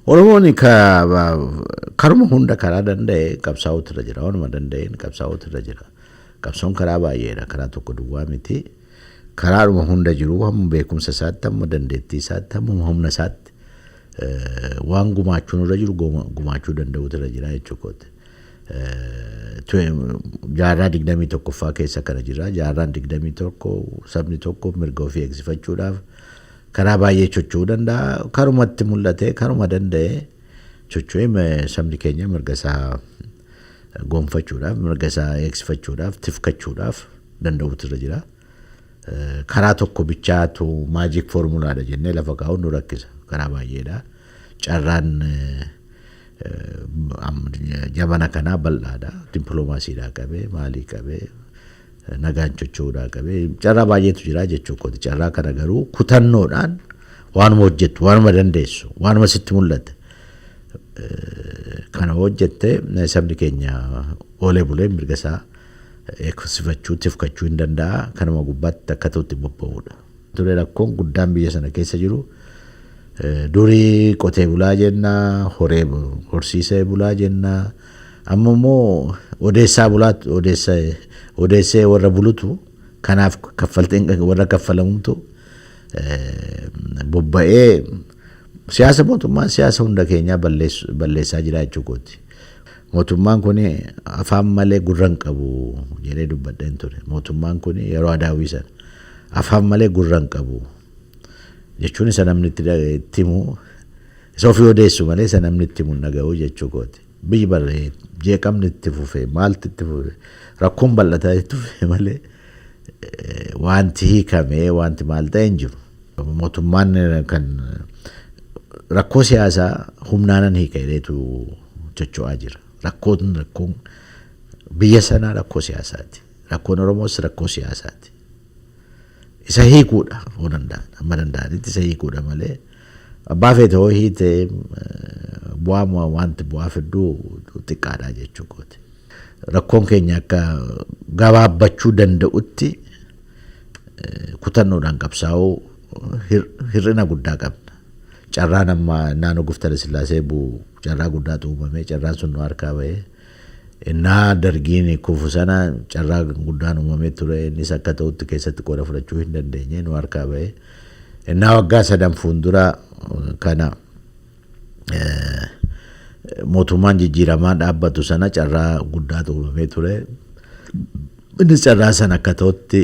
Oromoon karuma hunda karaa danda'e qabsaa'uutu irra jira. Waanuma danda'een qabsaa'uutu irra jira. Qabsoon karaa baay'eedha. Karaa tokko duwwaa miti. Karaadhuma hunda jiru hamma beekumsa isaatti, hamma dandeettii isaatti, hamma humna isaatti waan gumaachuun irra jiru gumaachuu danda'uutu irra jira jechuudha. Jaarraa 21ffaa keessa kana jira. Jaarraan 21 sabni tokko mirga ofii eegsifachuudhaaf karaa baay'ee socho'uu danda'a. Karumatti mul'ate karuma danda'e socho'ee sabni keenya mirga isaa gonfachuudhaaf, mirga isaa eegsifachuudhaaf, tifkachuudhaaf danda'uutu irra jira. Karaa tokko bichaatu maajik foormulaadha jennee lafa kaa'uun nu rakkisa. Karaa baay'eedha. Carraan jabana kanaa bal'aadha. Dippiloomaasiidhaa qabee, maalii qabee, nagaan socho'uudhaa qabee carraa baay'eetu jira jechuudha. Carraa kana garuu kutannoodhaan waanuma hojjettu, waanuma dandeessu, waanuma sitti mul'ate kana hojjette sabni keenya oolee bulee mirga isaa eegsifachuu, tifkachuu hin danda'a. Kanuma gubbaatti akka ta'utti bobba'uudha. Ture rakkoon guddaan biyya sana keessa jiru. Durii qotee bulaa jenna, horsiisee bulaa jenna. Amma immoo odeessaa bulaatu, odeessee warra bulutu kanaaf kaffaltiin warra kaffalamutu bobba'ee mootummaan siyaasa hunda keenyaa balleessaa jira jechuudha. Mootummaan kun afaan malee gurra hin qabu jedhee dubbadheen ture. Mootummaan kun yeroo Adaawii sana afaan malee gurra hin qabu jechuun isa namni itti himu, isa ofii odeessu malee isa namni itti himu hin dhaga'u jechuudha. Biyyi barree jeeqamni itti fufee maalti itti fufee rakkoon bal'ataa itti fufee malee wanti hiikamee wanti maal ta'e hin jiru. Mootummaan kan rakkoo siyaasaa humnaanan hiikeetu socho'aa jira. Rakkoon biyya sanaa rakkoo siyaasaati. Rakkoon Oromoos rakkoo siyaasaati. Isa hiikuudha hoo danda'an, amma danda'anitti isa hiikuudha malee abbaa feete hoo hiitee bu'aa wanti bu'aa fidduu xiqqaadha jechuudha. Rakkoon keenya akka gabaabbachuu danda'utti kutannoodhaan qabsaa'uu hir'ina guddaa qabna. Carraan amma naannoo Gooftaan Sillaasee carraa guddaatu uumamee carraan sun nu harkaa bahee innaa dargiin kufu sana carraa guddaan uumamee ture. Innis akka ta'utti keessatti qooda fudhachuu hin dandeenye nu harkaa bahee innaa waggaa 3 fuuldura kana mootummaan jijjiiramaa dhaabbatu sana carraa guddaatu uumamee ture. Innis carraa sana akka ta'utti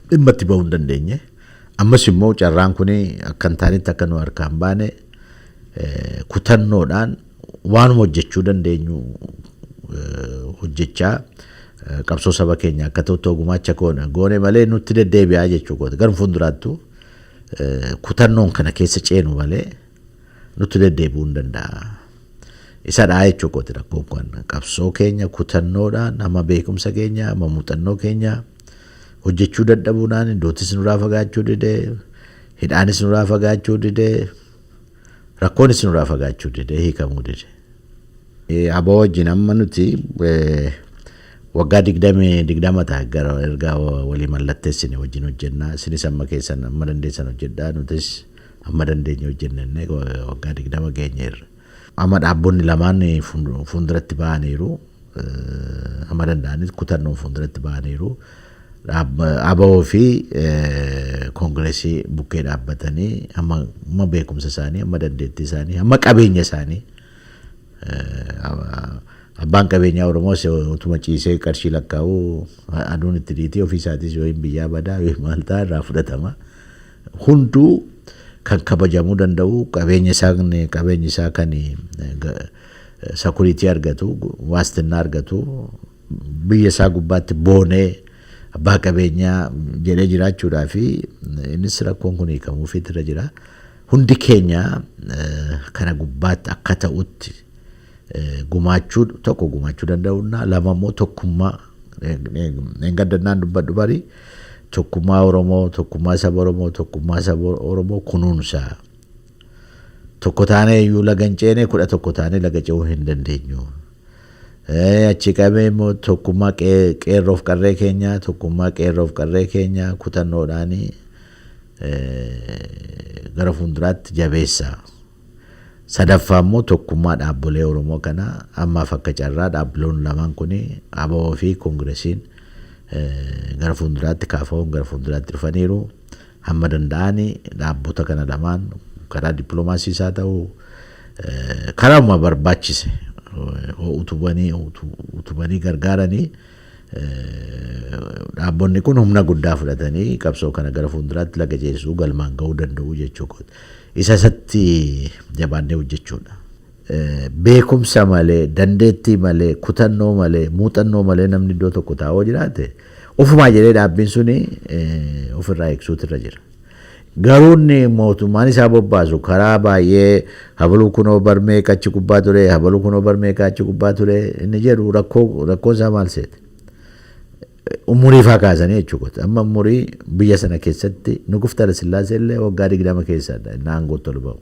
dhimma itti bahuu hin dandeenye. Ammas immoo carraan kun akka hin taanetti akka nu harkaa hin baane kutannoodhaan waanuma hojjechuu dandeenyu hojjechaa qabsoo saba keenya akka ta'utti ogumaacha goone malee nutti deddeebi'aa jechuudha. Gara fuulduraattu kutannoon kana keessa ceenu malee nutti deddeebi'uu hin danda'a. Isa dhaa jechuudha rakkoon kun qabsoo keenya kutannoodhaan amma beekumsa keenya amma muuxannoo keenya hojjechuu dadhabuudhaan iddootis nurraa fagaachuu didee, hidhaanis nurraa fagaachuu didee, rakkoonis nurraa fagaachuu didee, hiikamuu didee. Aboo wajjin amma nuti waggaa 20 ta'a gara ergaa walii mallatteessine wajjin hojjennaa. Isinis amma keessan amma dandeessan hojjedhaa, nutis amma dandeenye hojjennee waggaa 20 geenyeerra. Amma dhaabbonni lamaan fuulduratti ba'aniiru, amma danda'anis kutannoon fuulduratti ba'aniiru. Aboo fi koongireesii bukkee dhaabbatanii amma beekumsa isaanii, amma dandeettii isaanii, amma qabeenya isaanii abbaan qabeenyaa Oromoos utuma ciisee qarshii lakkaa'uu aduun itti dhiitii ofii isaatis yoo hin biyyaa badaa yoo maal ta'a irraa fudhatama. Hunduu kan kabajamuu danda'u qabeenya isaa kan sakuriitii argatu, waastinaa argatu, biyya isaa gubbaatti boonee abbaa qabeenyaa jedhee jiraachuudhaa fi innis rakkoon kun hiikamuufiitu irra jira. Hundi keenya kana gubbaatti akka ta'utti tokko gumaachuu danda'uudha. Lama immoo tokkummaa gadannaan dubbadhu barii tokkummaa Oromoo, tokkummaa saba Oromoo, tokkummaa saba Oromoo kunuunsaa. Tokko taanee iyyuu laga hin ceene 11 taanee laga ce'uu hin dandeenyu. Achi qabee immoo tokkummaa qeerroof qarree keenyaa, tokkummaa qeerroof qarree keenyaa kutannoodhaan gara fuulduraatti jabeessaa. Sadaffaa immoo tokkummaa dhaabbilee Oromoo kana ammaaf akka carraa dhaabbileen lamaan kuni ABO fi Koongiresiin gara fuulduraatti kaafamuun gara fuulduraatti dhufaniiru. Hamma danda'anii dhaabbota kana lamaan karaa dippiloomaasiis haa ta'u karaama barbaachise utubanii gargaaranii dhaabbonni kun humna guddaa fudhatanii qabsoo kana gara fuulduraatti laga ceesisuu galmaan ga'uu danda'u jechuudha. Isa isatti jabaannee hojjechuudha. Beekumsa malee, dandeettii malee, kutannoo malee, muuxannoo malee namni iddoo tokko taa'oo jiraate ofumaa jedhee dhaabbiin suni ofirraa eegsuutu irra jira. Garuunni mootummaan isaa bobbaasu karaa baay'ee habaluu kunoo barmee achi gubbaa ture, habaluu kunoo barmee achi gubbaa ture inni jedhu rakkoo isaa maal seete? Umurii faa kaasanii jechuudha. Amma umurii biyya sana keessatti Nuguuf Taasillaasee illee waggaa 20 keessadha inni aangootti ol ba'u.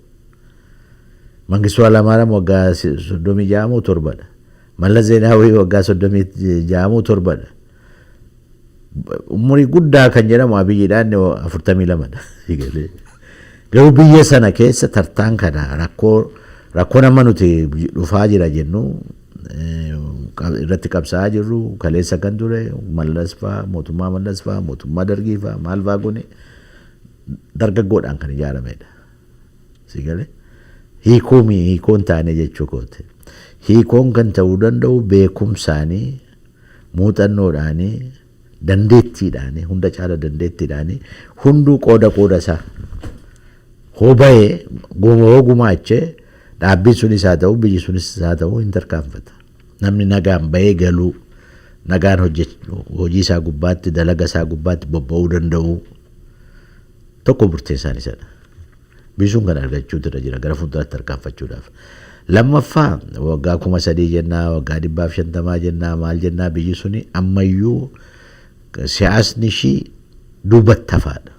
Mangistuu Hayilamaariyaam waggaa 36 torbadha. Mallas Zeenaawii waggaa 36 torbadha. Umurii guddaa kan jedhamu Abiyyiidhaan 42dha. Garuu biyya sana keessa tartaan kana rakkoo nama nuti dhufaa jira jennu irratti qabsaa'aa jirru kaleessa kan ture Mallas faa mootummaa Mallas faa mootummaa Dargii faa maal faa kuni dargaggoodhaan kan ijaaramedha. Sigalee hiikoon taane jechuu kooti. Hiikoon kan ta'uu danda'u beekumsaanii muuxannoodhaanii dandeettiidhaanii hunda caala dandeettiidhaanii hunduu qooda isaa hoba'ee gumaachee dhaabbiin sunis haa ta'u biyyi sunis haa ta'u hin tarkaanfata. Namni nagaan bahee galuu nagaan hojii isaa gubbaatti dalaga isaa gubbaatti bobba'uu danda'u tokko murteessaan isadha. Bisuun kan argachuutu irra jira gara fuulduraatti tarkaanfachuudhaaf. Lammaffaa waggaa 3,000 jennaa waggaa 150 jennaa maal jennaa biyyi suni ammayyuu siyaasni ishii duubatti hafaadha.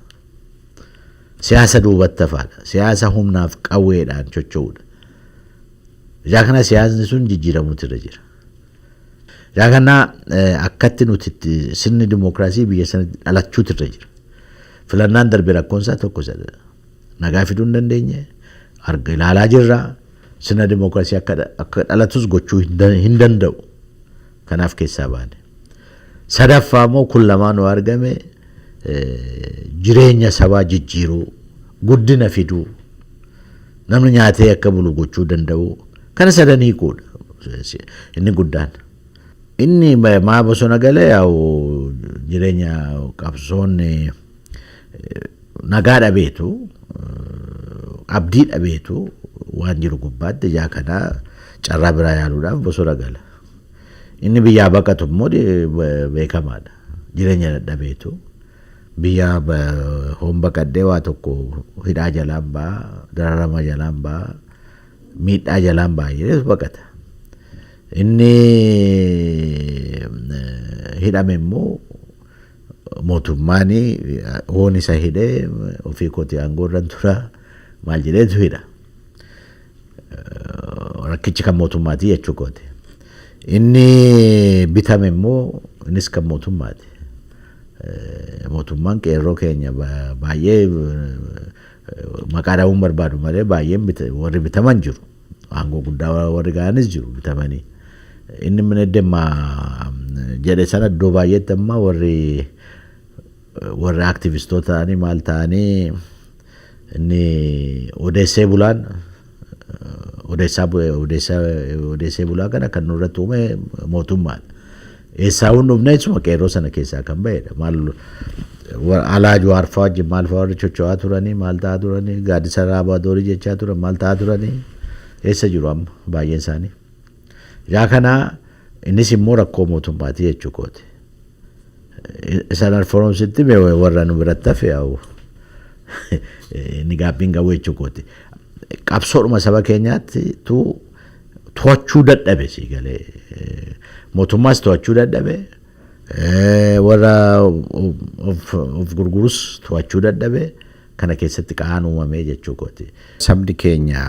Siyaasa duubatti hafaadha. Siyaasa humnaaf qawweedhaan socho'uudha. Ijaa kana siyaasni sun jijjiiramuutu irra jira. Ijaa kana akkatti nuti sirni dimookiraasii biyya sana dhalachuutu irra jira. Filannaan darbe rakkoonsaa tokko sadha. Nagaa fiduu hin dandeenye ilaalaa jirra. Sirna dimookiraasii akka dhalatus gochuu hin danda'u. Kanaaf keessaa baane. Sadaffaa immoo kun lamaanuu argame jireenya sabaa jijjiiruu, guddina fiduu, namni nyaatee akka bulu gochuu danda'u. Kana sadan hiikuudha inni guddaan. Inni maa bosona galee yaa'u jireenya qabsoonni nagaa dhabeetu abdii dhabeetu waan jiru gubbaatti ijaa kanaa carraa biraa yaaluudhaaf bosona gala. Inni biyyaa baqatu immoo beekamaadha. Jireenya dadhabeetu biyyaa homba qaddee waa tokko hidhaa jalaan ba'a, dararama jalaan ba'a, miidhaa jalaan ba'a jedhee baqata. Inni hidhame immoo mootummaan hoon isa hidhee ofii kooti aangoorran tura maal jedheetu hidha. Rakkichi kan mootummaati jechuu kooti. Inni bitame immoo innis kan mootummaati. Mootummaan qeerroo keenya baay'ee maqaa dhabuun barbaadu malee baay'een warri bitaman jiru. Aangoo guddaa warri ga'anis jiru bitamanii. Inni mineddeemmaa jedhe sana iddoo baay'eetti amma warri aktivistoota ta'anii maal ta'anii inni odeessee bulaan odeessee bulaa kana kan nurratti uume mootummaadha. Eessaa hundumne isuma qeerroo sana keessaa kan ba'edha. Maal alaa Jawaar fa'aa wajjin maal fa'aa warri chocho'aa turanii maal ta'aa turanii Gaaddisa Raabaadorii jechaa turan maal ta'aa turanii eessa jiru amma baay'een isaanii. Yaa kana innis immoo rakkoo mootummaati jechuu kooti. Isaan alfooromsitti warra nu biratti hafe yaa'u inni gaabbiin qabu jechuu kooti. Qabsoodhuma saba keenyaatti to'achuu dadhabe si galee mootummaas to'achuu dadhabe warra of gurgurus to'achuu dadhabe kana keessatti qa'aan uumamee jechuu kooti. Sabni keenya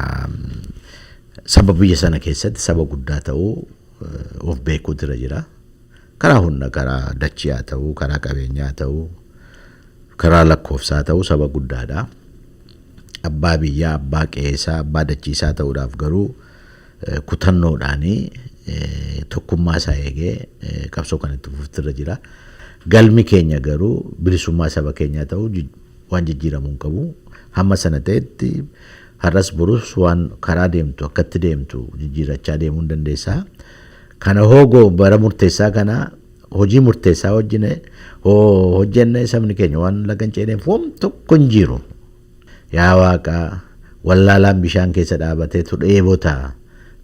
saba biyya sana keessatti saba guddaa ta'uu of beekuutu irra jira. Karaa hunda karaa dachii haa ta'uu karaa qabeenyaa haa ta'uu karaa lakkoofsaa ta'uu saba guddaadha. abbaa biyyaa, abbaa qe'eessaa, abbaa dachiisaa ta'uudhaaf garuu kutannoodhaanii tokkummaa isaa eegee qabsoo kan itti fuftirra jira. Galmi keenya garuu bilisummaa saba keenyaa ta'uu waan jijjiiramuu hin qabu. Hamma sana ta'etti har'as borus waan karaa deemtu akkatti deemtu jijjiirachaa deemuu hin dandeessaa. Kana hoogoo bara murteessaa kana hojii murteessaa hojjenne sabni keenya waan lagan ceeneef waan tokko hin jiru. Yaa Waaqaa wallaalaan bishaan keessa dhaabateetu dheebotaa.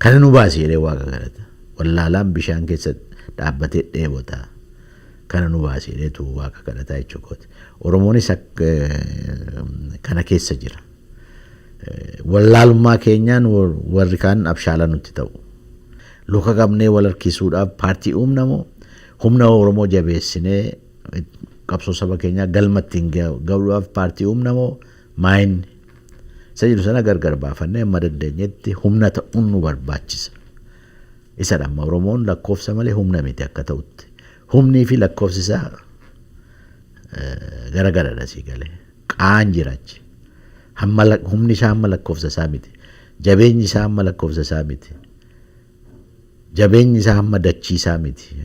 Kana nu baasi jedhee Waaqa kadhata. Wallaalaan bishaan keessa dhaabbatee dheebotaa. Kana nu baasi jedheetu Waaqa kadhataa jechuudha. Oromoonis kana keessa jira. Wallaalummaa keenyaan warri kaan abshaala nutti ta'u. Luka qabnee wal harkisuudhaaf paartii uumnamoo humna Oromoo jabeessinee qabsoo saba keenyaa galmatti hin gahuudhaaf paartii uumnamoo maayinni. Isa jiru sana gargar baafannee amma dandeenyetti humna ta'uun nu barbaachisa. Isa dhamma Oromoon lakkoofsa malee humna miti akka ta'utti. Humnii fi lakkoofsi isaa garagaradha sii galee. Qaan jiraachi. Humni isaa hamma lakkoofsa isaa miti. Jabeenyi isaa hamma lakkoofsa isaa miti. Jabeenyi isaa hamma dachii isaa miti.